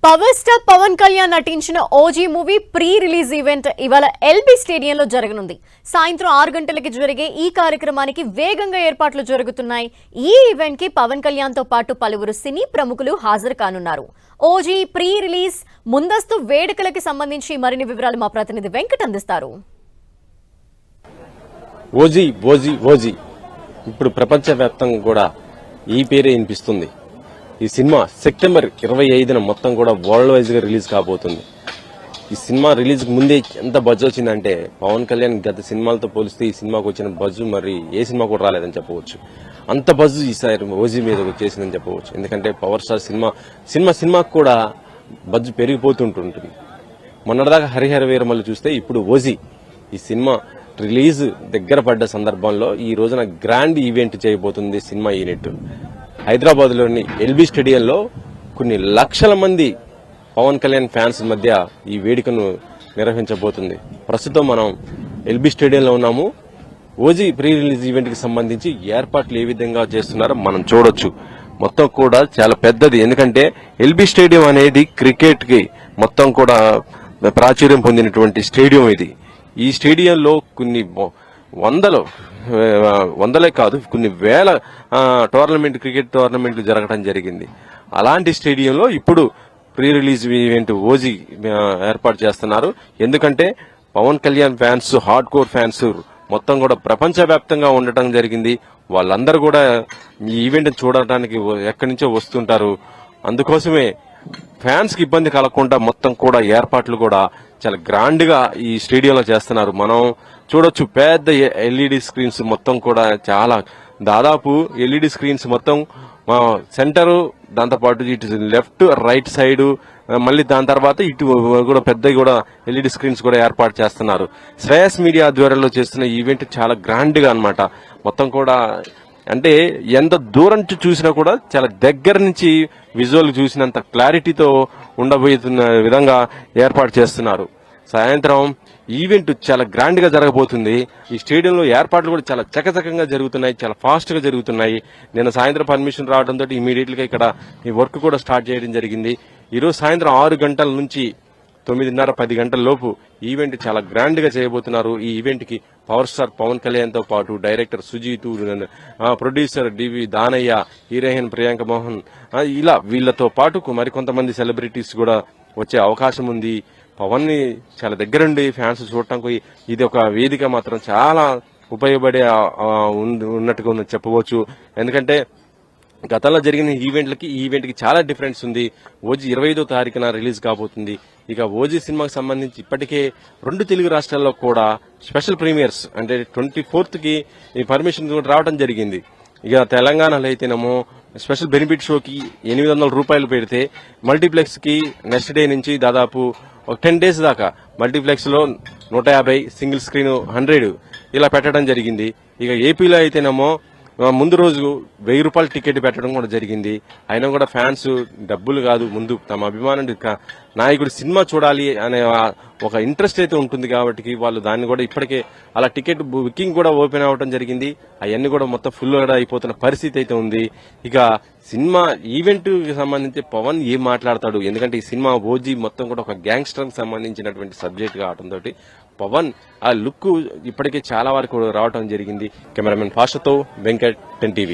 Power star Pawan Kalyan నటించిన OG movie pre release event ఇవాళ LB స్టేడియంలో జరగనుంది. సాయంత్రం 6 గంటలకి జరిగే ఈ కార్యక్రమానికి వేగంగా ఏర్పాట్లు జరుగుతున్నాయి. ఈ ఈవెంట్ కి పవన్ కళ్యాణ్ తో పాటు పలువురు సినీ ప్రముఖులు హాజరు కానున్నారు. ఓజీ ప్రీ రిలీజ్ ముందస్తు వేడుకలకి సంబంధించి మరిన్ని వివరాలు మా ప్రతినిధి వెంకట్ అందిస్తారు. ఓజీ ఓజీ ఓజీ ఇప్పుడు ప్రపంచవ్యాప్తంగా కూడా ఈ పేరే వినిపిస్తుంది. ఈ సినిమా సెప్టెంబర్ 25న మొత్తం కూడా వరల్డ్ వైజ్ గా రిలీజ్ కాబోతుంది. ఈ సినిమా రిలీజ్ ముందే ఎంత బజ్ వచ్చిందంటే పవన్ కళ్యాణ్ గత సినిమాలతో పోలిస్తే ఈ సినిమాకు వచ్చిన బజ్ మరి ఏ సినిమా కూడా రాలేదని చెప్పవచ్చు. అంత బజ్ ఈసారి ఓజీ మీద వచ్చేసిందని చెప్పవచ్చు. ఎందుకంటే పవర్ స్టార్ సినిమాకు కూడా బజ్ పెరిగిపోతుంటుంది. మొన్నటిదాకా హరిహర వీరమల్లు చూస్తే ఇప్పుడు ఓజీ ఈ సినిమా రిలీజ్ దగ్గర పడ్డ సందర్భంలో ఈ రోజున గ్రాండ్ ఈవెంట్ చేయబోతుంది సినిమా యూనిట్. హైదరాబాద్ లోని ఎల్బీ స్టేడియంలో కొన్ని లక్షల మంది పవన్ కళ్యాణ్ ఫ్యాన్స్ మధ్య ఈ వేడుకను నిర్వహించబోతుంది. ప్రస్తుతం మనం ఎల్బీ స్టేడియంలో ఉన్నాము. ఓజీ ప్రీ రిలీజ్ ఈవెంట్ కి సంబంధించి ఏర్పాట్లు ఏ విధంగా చేస్తున్నారో మనం చూడొచ్చు. మొత్తం కూడా చాలా పెద్దది. ఎందుకంటే ఎల్బీ స్టేడియం అనేది క్రికెట్ కి మొత్తం కూడా ప్రాచుర్యం పొందినటువంటి స్టేడియం ఇది. ఈ స్టేడియంలో కొన్ని వందలే కాదు కొన్ని వేల క్రికెట్ టోర్నమెంట్లు జరగడం జరిగింది. అలాంటి స్టేడియంలో ఇప్పుడు ప్రీ రిలీజ్ ఈవెంట్ ఓజీ ఏర్పాటు చేస్తున్నారు. ఎందుకంటే Pawan Kalyan fans, hardcore fans మొత్తం కూడా ప్రపంచవ్యాప్తంగా ఉండటం జరిగింది. వాళ్ళందరూ కూడా ఈ ఈవెంట్ చూడటానికి ఎక్కడి నుంచో వస్తుంటారు. అందుకోసమే ఫ్యాన్స్ కి ఇబ్బంది కలగకుండా మొత్తం కూడా ఏర్పాట్లు కూడా చాలా గ్రాండ్ గా ఈ స్టేడియంలో చేస్తున్నారు. మనం చూడొచ్చు పెద్ద ఎల్ఈడి స్క్రీన్స్ మొత్తం కూడా చాలా దాదాపు ఎల్ఈడి స్క్రీన్స్ మొత్తం సెంటర్, దాంతోపాటు ఇటు లెఫ్ట్ రైట్ సైడ్, మళ్ళీ దాని తర్వాత ఇటు కూడా పెద్ద కూడా ఎల్ఈడి స్క్రీన్స్ కూడా ఏర్పాటు చేస్తున్నారు. శ్రేయస్ మీడియా ఆధ్వర్యంలో చేస్తున్న ఈవెంట్ చాలా గ్రాండ్ గా అన్నమాట. మొత్తం కూడా అంటే ఎంత దూరం నుంచి చూసినా కూడా చాలా దగ్గర నుంచి విజువల్ చూసినంత క్లారిటీతో ఉండబోతున్న విధంగా ఏర్పాటు చేస్తున్నారు. సాయంత్రం ఈవెంట్ చాలా గ్రాండ్ గా జరగబోతుంది. ఈ స్టేడియంలో ఏర్పాట్లు కూడా చాలా చకచకంగా జరుగుతున్నాయి, చాలా ఫాస్ట్ గా జరుగుతున్నాయి. నిన్న సాయంత్రం పర్మిషన్ రావడంతో ఇమీడియట్ గా ఇక్కడ ఈ వర్క్ కూడా స్టార్ట్ చేయడం జరిగింది. ఈ రోజు సాయంత్రం 6 గంటల నుంచి 9:30-10 గంటల లోపు ఈవెంట్ చాలా గ్రాండ్ గా చేయబోతున్నారు. ఈ ఈవెంట్ కి పవర్ స్టార్ పవన్ కళ్యాణ్ తో పాటు డైరెక్టర్ సుజీత్, ప్రొడ్యూసర్ డివి దానయ్య, హీరోయిన్ ప్రియాంక మోహన్, ఇలా వీళ్లతో పాటు మరికొంతమంది సెలబ్రిటీస్ కూడా వచ్చే అవకాశం ఉంది. పవన్ ని చాలా దగ్గరుండి ఫ్యాన్స్ చూడటానికి ఇది ఒక వేదిక మాత్రం చాలా ఉపయోగపడే ఉన్నట్టుగా చెప్పవచ్చు. ఎందుకంటే గతంలో జరిగిన ఈవెంట్లకి ఈ ఈవెంట్ కి చాలా డిఫరెన్స్ ఉంది. ఓజీ 25వ తారీఖున రిలీజ్ కాబోతుంది. ఇక ఓజీ సినిమాకి సంబంధించి ఇప్పటికే 2 తెలుగు రాష్ట్రాల్లో కూడా స్పెషల్ ప్రీమియర్స్ అంటే 24th కి ఈ పర్మిషన్ రావడం జరిగింది. ఇక తెలంగాణలో అయితేనేమో స్పెషల్ బెనిఫిట్ షోకి 800 రూపాయలు పెడితే మల్టీప్లెక్స్ కి నెక్స్ట్ డే నుంచి దాదాపు 10 days దాకా మల్టీప్లెక్స్ లో 150, సింగిల్ స్క్రీన్ 100 ఇలా పెట్టడం జరిగింది. ఇక ఏపీలో అయితేనేమో ముందు రోజు 1000 రూపాయల టికెట్ పెట్టడం కూడా జరిగింది. అయినా కూడా ఫ్యాన్స్ డబ్బులు కాదు, ముందు తమ అభిమానుడి నాయకుడు సినిమా చూడాలి అనే ఒక ఇంట్రెస్ట్ అయితే ఉంటుంది కాబట్టి వాళ్ళు దాన్ని కూడా ఇప్పటికే అలా టికెట్ బుకింగ్ కూడా ఓపెన్ అవ్వడం జరిగింది. అవన్నీ కూడా మొత్తం ఫుల్ అయిపోతున్న పరిస్థితి అయితే ఉంది. ఇక సినిమా ఈవెంట్ కి సంబంధించి పవన్ ఏం మాట్లాడతాడు, ఎందుకంటే ఈ సినిమా ఓజీ మొత్తం కూడా ఒక గ్యాంగ్స్టర్ కి సంబంధించినటువంటి సబ్జెక్ట్ కావడంతో పవన్ ఆ లుక్ ఇప్పటికే చాలా వరకు రావడం జరిగింది. కెమెరామెన్ ఫాస్ట్తో వెంకట్, 10 TV.